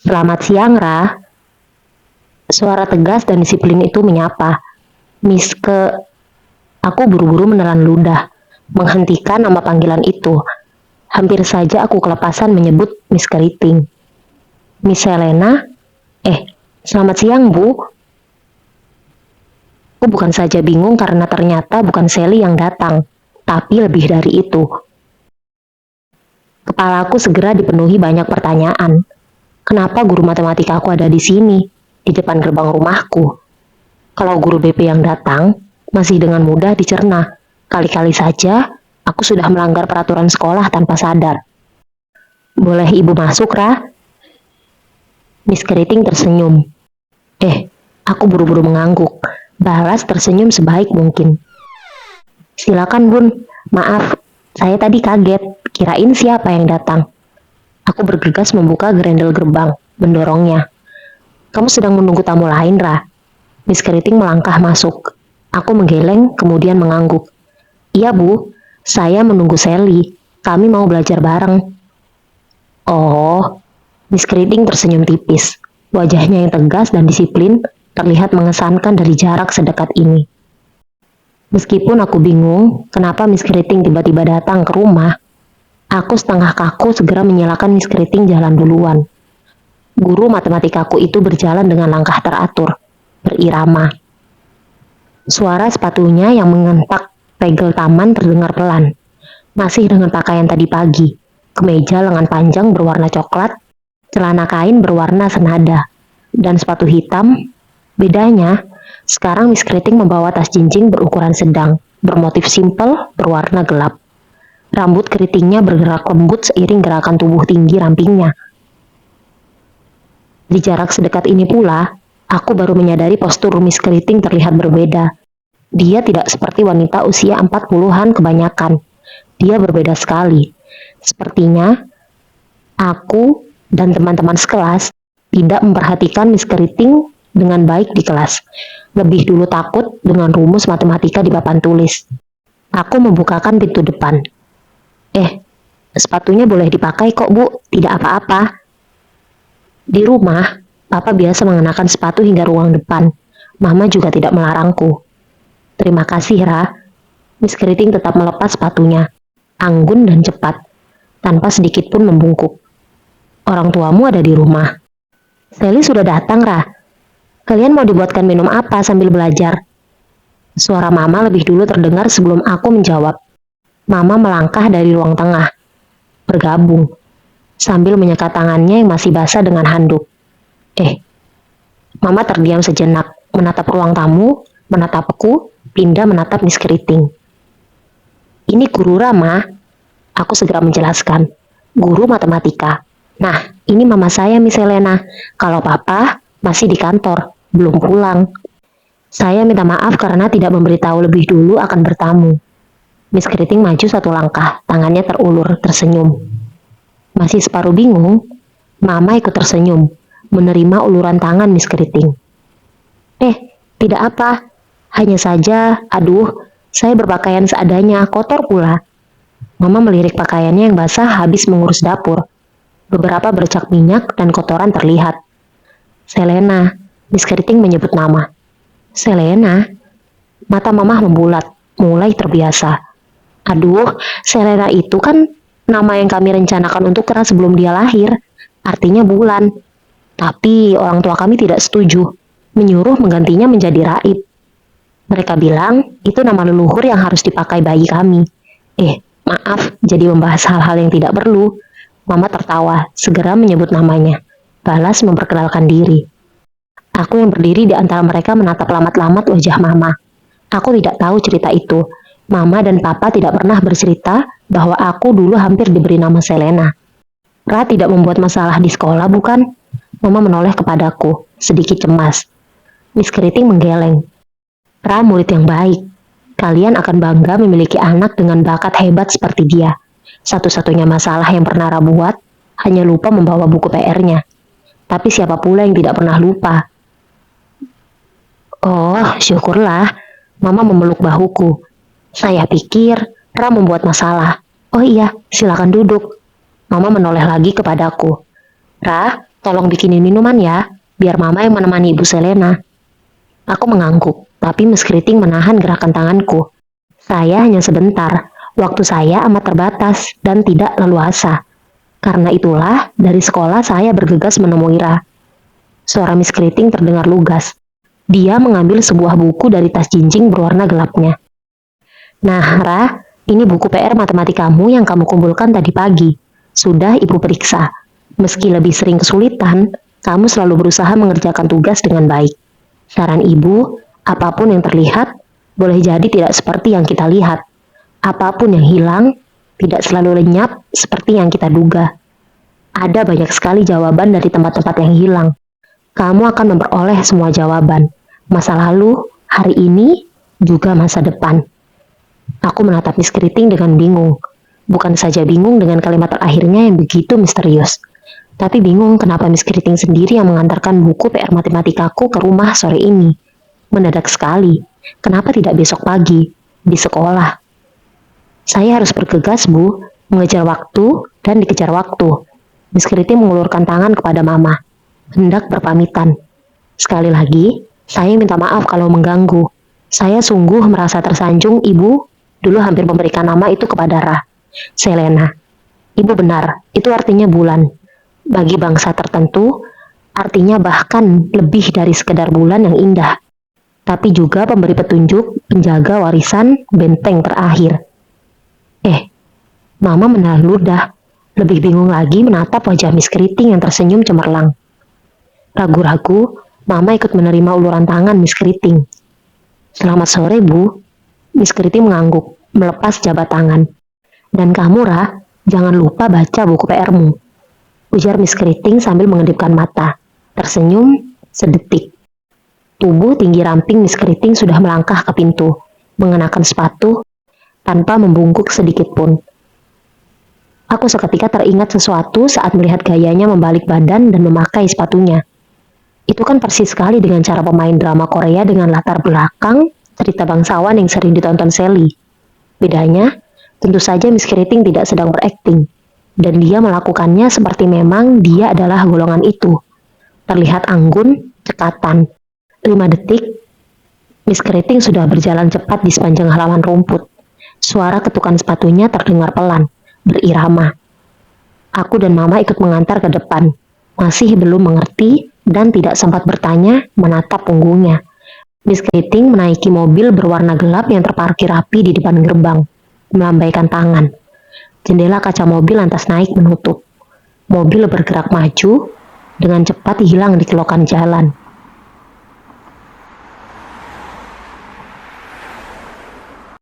Selamat siang, Ra. Suara tegas dan disiplin itu menyapa. Aku buru-buru menelan ludah, menghentikan nama panggilan itu. Hampir saja aku kelepasan menyebut Miss Keriting. Miss Helena? Selamat siang, Bu. Aku bukan saja bingung karena ternyata bukan Sally yang datang, tapi lebih dari itu. Kepalaku segera dipenuhi banyak pertanyaan. Kenapa guru matematika aku ada di sini, di depan gerbang rumahku? Kalau guru BP yang datang, masih dengan mudah dicerna. Kali-kali saja, aku sudah melanggar peraturan sekolah tanpa sadar. Boleh ibu masuk, Ra? Miss Keriting tersenyum. Aku buru-buru mengangguk. Balas tersenyum sebaik mungkin. Silakan, Bun. Maaf, saya tadi kaget. Kirain siapa yang datang. Aku bergegas membuka gerendel gerbang, mendorongnya. Kamu sedang menunggu tamu lain, Ra? Miss Keriting melangkah masuk. Aku menggeleng, kemudian mengangguk. Iya, Bu. Saya menunggu Sally. Kami mau belajar bareng. Oh, Miss Keriting tersenyum tipis. Wajahnya yang tegas dan disiplin terlihat mengesankan dari jarak sedekat ini. Meskipun aku bingung kenapa Miss Keriting tiba-tiba datang ke rumah, aku setengah kaku segera menyalakan Miss Keriting jalan duluan. Guru matematikaku itu berjalan dengan langkah teratur, berirama. Suara sepatunya yang mengentak tegel taman terdengar pelan. Masih dengan pakaian tadi pagi, kemeja lengan panjang berwarna coklat, celana kain berwarna senada, dan sepatu hitam. Bedanya, sekarang Miss Keriting membawa tas jinjing berukuran sedang, bermotif simpel, berwarna gelap. Rambut keritingnya bergerak lembut seiring gerakan tubuh tinggi rampingnya. Di jarak sedekat ini pula, aku baru menyadari postur Miss Keriting terlihat berbeda. Dia tidak seperti wanita usia 40-an kebanyakan. Dia berbeda sekali. Sepertinya, aku dan teman-teman sekelas tidak memperhatikan Miss Keriting dengan baik di kelas. Lebih dulu takut dengan rumus matematika di papan tulis. Aku membukakan pintu depan. Sepatunya boleh dipakai kok, Bu. Tidak apa-apa. Di rumah, Papa biasa mengenakan sepatu hingga ruang depan. Mama juga tidak melarangku. Terima kasih, Ra. Miss Keriting tetap melepas sepatunya. Anggun dan cepat, tanpa sedikit pun membungkuk. Orang tuamu ada di rumah. Sally sudah datang, Ra. Kalian mau dibuatkan minum apa sambil belajar? Suara Mama lebih dulu terdengar sebelum aku menjawab. Mama melangkah dari ruang tengah, bergabung, sambil menyekat tangannya yang masih basah dengan handuk. Mama terdiam sejenak, menatap ruang tamu, menatapku, pindah menatap Miss Keriting. Ini guru Rama, aku segera menjelaskan. Guru matematika. Nah, ini mama saya, Miss Helena. Kalau papa masih di kantor, belum pulang. Saya minta maaf karena tidak memberitahu lebih dulu akan bertamu. Miss Keriting maju satu langkah, tangannya terulur, tersenyum. Masih separuh bingung, Mama ikut tersenyum, menerima uluran tangan Miss Keriting. Tidak apa. Hanya saja, saya berpakaian seadanya, kotor pula. Mama melirik pakaiannya yang basah habis mengurus dapur. Beberapa bercak minyak dan kotoran terlihat. Selena, Miss Keriting menyebut nama. Selena? Mata Mama membulat, mulai terbiasa. Selena itu kan nama yang kami rencanakan untuk Ra sebelum dia lahir. Artinya bulan. Tapi orang tua kami tidak setuju, menyuruh menggantinya menjadi Raib. Mereka bilang itu nama leluhur yang harus dipakai bayi kami. Maaf, jadi membahas hal-hal yang tidak perlu. Mama tertawa, segera menyebut namanya. Balas memperkenalkan diri. Aku yang berdiri di antara mereka menatap lamat-lamat wajah Mama. Aku tidak tahu cerita itu. Mama dan Papa tidak pernah bercerita bahwa aku dulu hampir diberi nama Selena. Ra tidak membuat masalah di sekolah, bukan? Mama menoleh kepadaku, sedikit cemas. Miss Keriting menggeleng. Ra murid yang baik. Kalian akan bangga memiliki anak dengan bakat hebat seperti dia. Satu-satunya masalah yang pernah Ra buat, hanya lupa membawa buku PR-nya. Tapi siapa pula yang tidak pernah lupa? Oh, syukurlah. Mama memeluk bahuku. Saya pikir Ra membuat masalah. Oh iya, silakan duduk. Mama menoleh lagi kepadaku. Ra, Tolong bikinin minuman ya, biar mama yang menemani Ibu Selena. Aku mengangguk, tapi Miss Keriting menahan gerakan tanganku. Saya hanya sebentar, waktu saya amat terbatas dan tidak leluasa. Karena itulah, dari sekolah saya bergegas menemui Ra. Suara Miss Keriting terdengar lugas. Dia mengambil sebuah buku dari tas jinjing berwarna gelapnya. Nah, Ra, ini buku PR matematikamu yang kamu kumpulkan tadi pagi. Sudah Ibu periksa. Meski lebih sering kesulitan, kamu selalu berusaha mengerjakan tugas dengan baik. Saran Ibu, apapun yang terlihat, boleh jadi tidak seperti yang kita lihat. Apapun yang hilang, tidak selalu lenyap seperti yang kita duga. Ada banyak sekali jawaban dari tempat-tempat yang hilang. Kamu akan memperoleh semua jawaban. Masa lalu, hari ini, juga masa depan. Aku menatap Miss Keriting dengan bingung. Bukan saja bingung dengan kalimat terakhirnya yang begitu misterius, tapi bingung kenapa Miss Keriting sendiri yang mengantarkan buku PR matematikaku ke rumah sore ini. Mendadak sekali. Kenapa tidak besok pagi, di sekolah? Saya harus bergegas, Bu, mengejar waktu dan dikejar waktu. Miss Keriting mengulurkan tangan kepada Mama, hendak berpamitan. Sekali lagi, saya minta maaf kalau mengganggu. Saya sungguh merasa tersanjung Ibu dulu hampir memberikan nama itu kepada Ra. Selena. Ibu benar, itu artinya bulan. Bagi bangsa tertentu, artinya bahkan lebih dari sekedar bulan yang indah. Tapi juga pemberi petunjuk, penjaga warisan, benteng terakhir. Mama menahan ludah. Lebih bingung lagi menatap wajah Miss Keriting yang tersenyum cemerlang. Ragu-ragu, Mama ikut menerima uluran tangan Miss Keriting. Selamat sore, Bu. Miss Keriting mengangguk, melepas jabat tangan. Dan kamu, Ra, jangan lupa baca buku PR-mu. Ujar Miss Keriting sambil mengedipkan mata. Tersenyum sedetik. Tubuh tinggi ramping Miss Keriting sudah melangkah ke pintu, mengenakan sepatu, tanpa membungkuk sedikit pun. Aku seketika teringat sesuatu saat melihat gayanya membalik badan dan memakai sepatunya. Itu kan persis sekali dengan cara pemain drama Korea dengan latar belakang cerita bangsawan yang sering ditonton Sally. Bedanya, tentu saja Miss Keriting tidak sedang berakting, dan dia melakukannya seperti memang dia adalah golongan itu. Terlihat anggun, cekatan. 5 detik, Miss Keriting sudah berjalan cepat di sepanjang halaman rumput. Suara ketukan sepatunya terdengar pelan, berirama. Aku dan Mama ikut mengantar ke depan. Masih belum mengerti dan tidak sempat bertanya menatap punggungnya. Miss Keriting menaiki mobil berwarna gelap yang terparkir rapi di depan gerbang, melambaikan tangan. Jendela kaca mobil lantas naik menutup. Mobil bergerak maju, dengan cepat hilang di kelokan jalan.